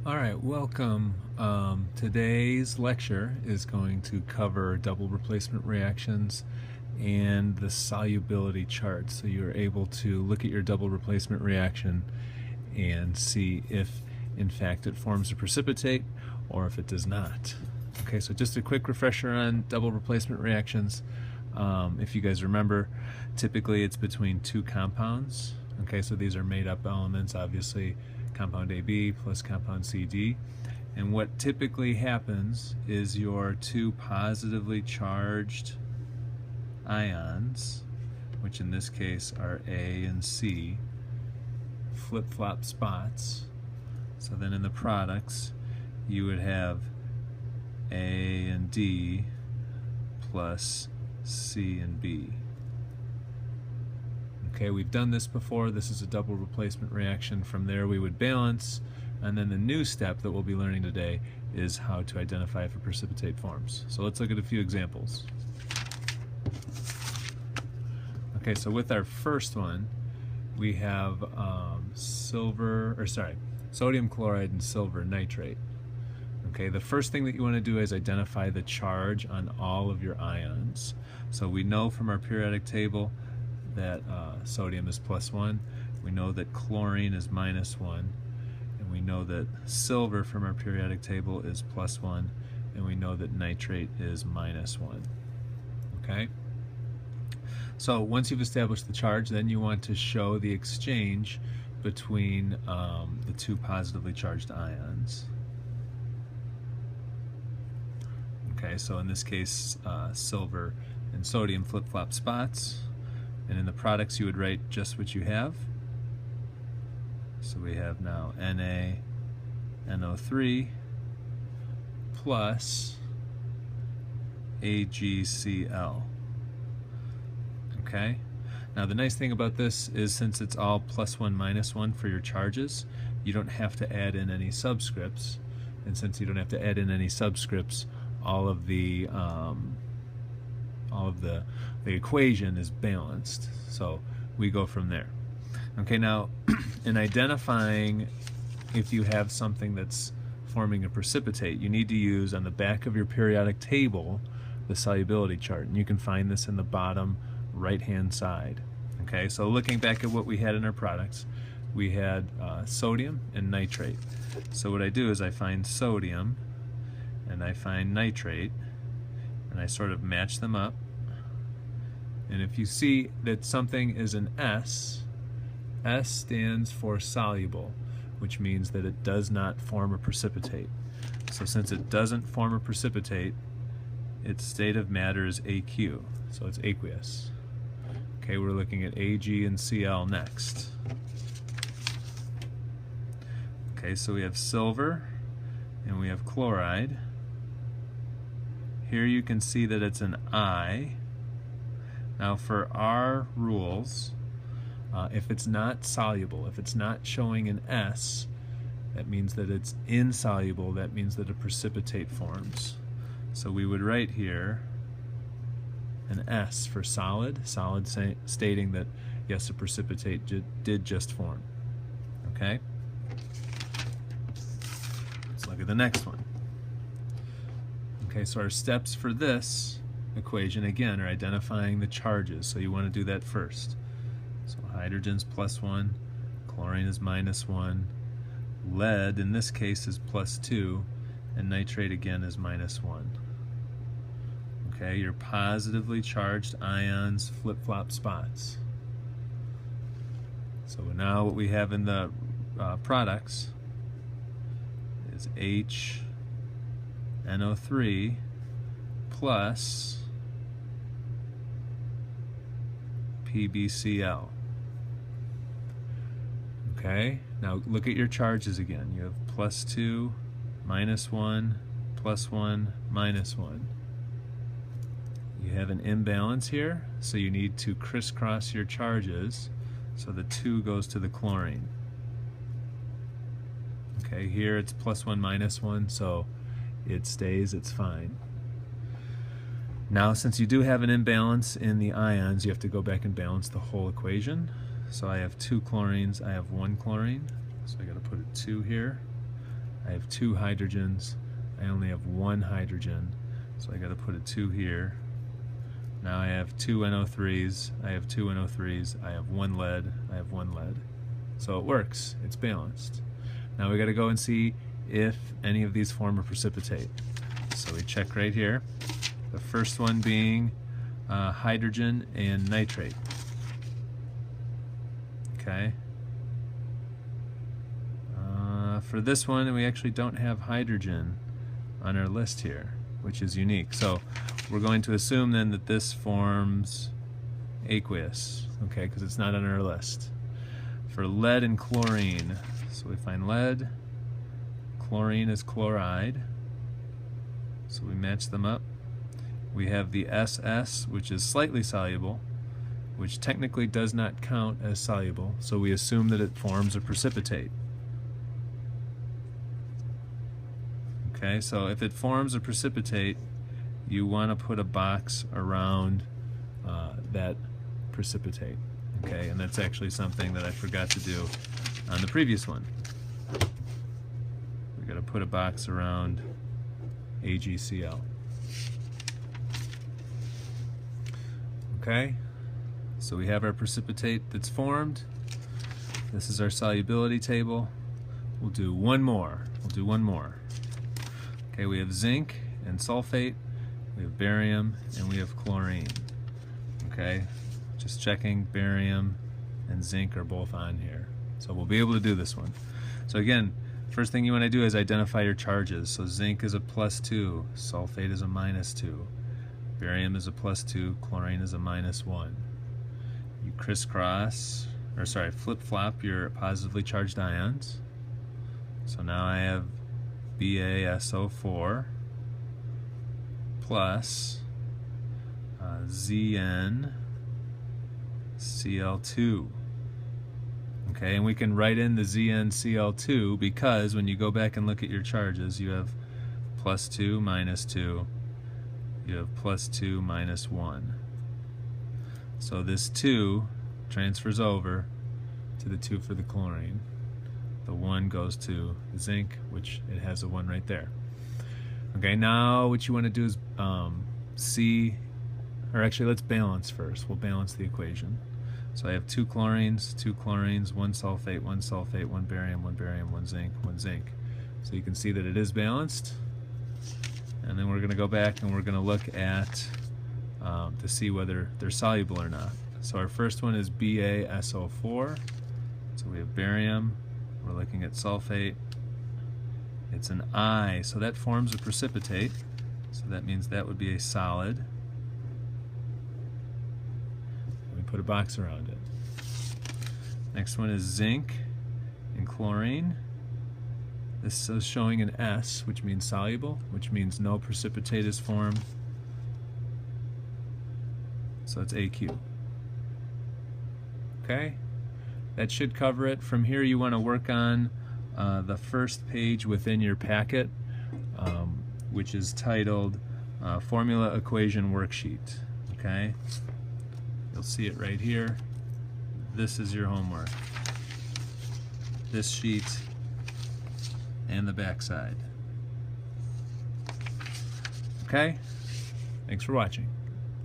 All right, welcome. Today's lecture is going to cover double replacement reactions and the solubility chart. So you're able to look at your double replacement reaction and see if, in fact, it forms a precipitate or if it does not. Okay, so just a quick refresher on double replacement reactions. If you guys remember, typically it's between two compounds. Okay, so these are made up elements, obviously. Compound AB plus compound CD. And what typically happens is your two positively charged ions, which in this case are A and C, flip-flop spots. So then in the products, you would have A and D plus C and B. Okay, we've done this before. This is a double replacement reaction. From there we would balance, and then the new step that we'll be learning today is how to identify if a precipitate forms. So let's look at a few examples. Okay, so with our first one, we have sodium chloride and silver nitrate. Okay, the first thing that you want to do is identify the charge on all of your ions. So we know from our periodic table that sodium is +1, we know that chlorine is -1, and we know that silver from our periodic table is +1, and we know that nitrate is -1. Okay? So once you've established the charge, then you want to show the exchange between the two positively charged ions. Okay, so in this case, silver and sodium flip-flop spots. And in the products, you would write just what you have. So we have now NaNO3 plus AgCl. Okay? Now the nice thing about this is since it's all +1, -1 for your charges, you don't have to add in any subscripts. And since you don't have to add in any subscripts, all of the equation is balanced, so we go from there. Okay, now in identifying if you have something that's forming a precipitate, you need to use on the back of your periodic table the solubility chart, and you can find this in the bottom right hand side. Okay, so looking back at what we had in our products, we had sodium and nitrate. So what I do is I find sodium and I find nitrate and I sort of match them up. And if you see that something is an S, S stands for soluble, which means that it does not form a precipitate. So since it doesn't form a precipitate, its state of matter is AQ, so it's aqueous. Okay, we're looking at Ag and Cl next. Okay, so we have silver and we have chloride. Here you can see that it's an I. Now for our rules, if it's not soluble, if it's not showing an S, that means that it's insoluble, that means that a precipitate forms. So we would write here an S for solid stating that yes, a precipitate did just form. Okay? Let's look at the next one. Okay, so our steps for this equation again are identifying the charges, so you want to do that first. So hydrogen's +1, chlorine is -1, lead in this case is +2, and nitrate again is -1. Okay, your positively charged ions flip-flop spots. So now what we have in the products is HNO3 plus PbCl. Okay, now look at your charges again. You have +2, -1, +1, -1. You have an imbalance here, so you need to crisscross your charges so the 2 goes to the chlorine. Okay, here it's +1, -1, so it stays, it's fine. Now, since you do have an imbalance in the ions, you have to go back and balance the whole equation. So I have 2 chlorines, I have 1 chlorine, so I got to put a 2 here. I have 2 hydrogens. I only have 1 hydrogen, so I got to put a 2 here. Now I have 2 NO3s, I have 2 NO3s, I have 1 lead, I have 1 lead. So it works, it's balanced. Now we got to go and see if any of these form a precipitate. So we check right here. The first one being hydrogen and nitrate. Okay. For this one, we actually don't have hydrogen on our list here, which is unique. So we're going to assume then that this forms aqueous, okay, because it's not on our list. For lead and chlorine, so we find lead, chlorine is chloride, so we match them up. We have the SS, which is slightly soluble, which technically does not count as soluble, so we assume that it forms a precipitate. Okay, so if it forms a precipitate, you want to put a box around that precipitate. Okay, and that's actually something that I forgot to do on the previous one. We've got to put a box around AgCl. Okay, so we have our precipitate that's formed. This is our solubility table. We'll do one more. Okay, we have zinc and sulfate, we have barium, and we have chlorine. Okay, just checking, barium and zinc are both on here. So we'll be able to do this one. So again, first thing you want to do is identify your charges. So zinc is a +2, sulfate is a -2, barium is a +2, chlorine is a -1. You crisscross, or sorry, flip-flop your positively charged ions. So now I have BaSO4 plus ZnCl2. Okay, and we can write in the ZnCl2 because when you go back and look at your charges, you have +2, -2, you have +2, -1. So this 2 transfers over to the 2 for the chlorine. The 1 goes to the zinc, which it has a 1 right there. Okay, now what you want to do is see, or actually let's balance first. We'll balance the equation. So I have 2 chlorines, 1 sulfate, 1 barium, 1 zinc, 1 zinc. So you can see that it is balanced. And then we're going to go back and we're going to look at to see whether they're soluble or not. So our first one is BaSO4. So we have barium. We're looking at sulfate. It's an I, so that forms a precipitate. So that means that would be a solid. And we put a box around it. Next one is zinc and chlorine. This is showing an S, which means soluble, which means no precipitate is formed. So it's AQ. Okay? That should cover it. From here you want to work on the first page within your packet, which is titled Formula Equation Worksheet. Okay? You'll see it right here. This is your homework. This sheet and the back side. Okay? Thanks for watching.